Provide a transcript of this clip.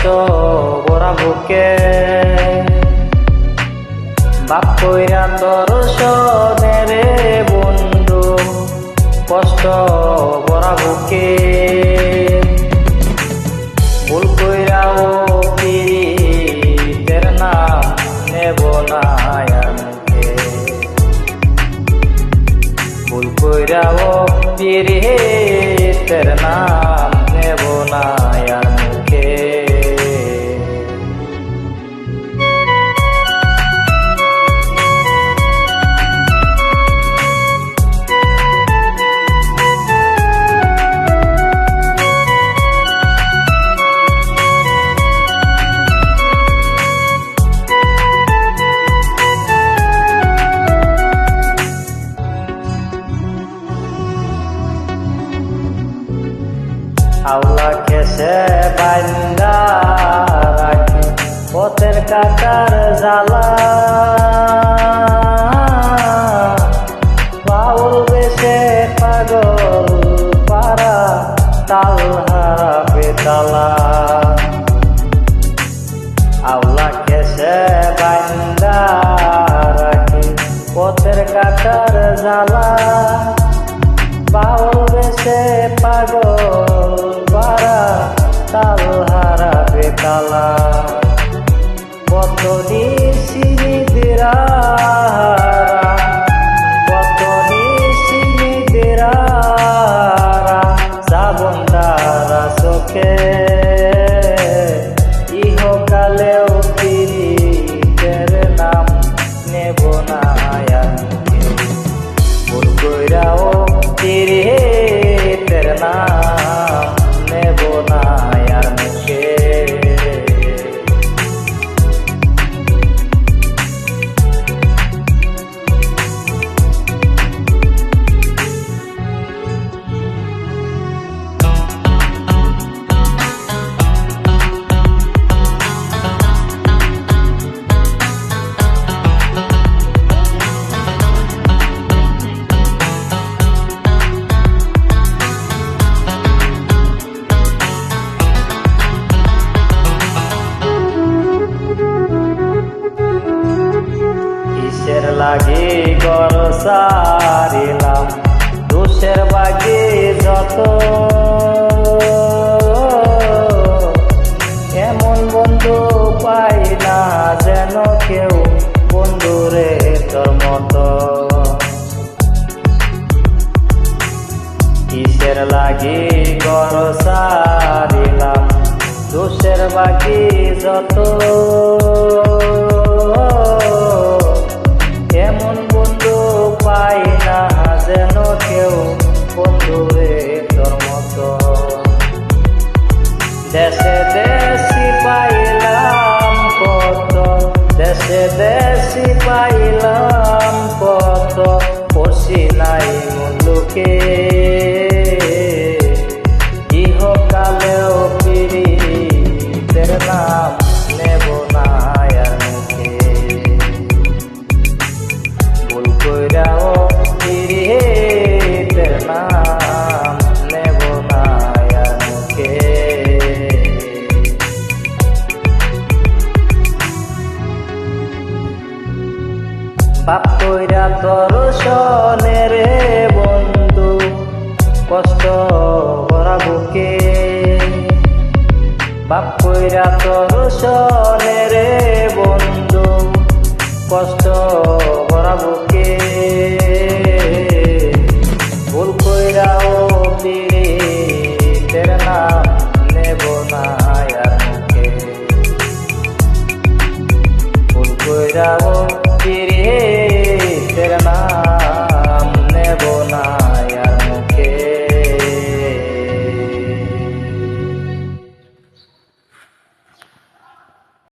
কষ্ট ভরা বুকে বাপ কইরা তোর সনে রে বন্ধু কষ্ট ভরা বুকে ভুল কইরাও পীড়িতের নাম নেব না আর মুখে ভুল কইরাও পীড়িতের নাম নেব না আর মুখে আল্লাহ কেসে বান্দা রাখে পথের কাটার জ্বালা বাউল বেশে পাগল পারা তাল হারাবে তালা আল্লাহ কেসে বান্দা রাখে পথের কাটার জ্বালা বাউল বেশে পাগল পারা তাল হারাবে তালা কত নিশিরা কত নিশিরা শ্রাবণ তারা চোখে ইহকালেও পীড়িতের নাম নেব না আর ভুল কইরাও পীড়িতের নাম নেব না আর মুখে লাগি গর সারিলাম দোষের বাগে যত এমন বন্ধু পাই না যেন কেউ বন্ধুরে তোর মতো কিসের লাগি গর সারিলাম দোষের বাগে যত এমন বন্ধু পাই না যেন কেউ বন্ধুরে তোর মতো দেশে দেশি পাইলাম কত দেশে দেশি পাইলাম কত পড়ছি নাই মুলুকে ইহকালেও পীড়িতের নাম নেব না আর মুখে ভুল কইরাও পীড়িতের নাম নেব না আর মুখে বাপ কইরা তোর সনে রে বন্ধু কষ্ট ভরা বুকে বাপ কইরা তোর সনে রে বন্ধু কষ্ট ভরা বুকে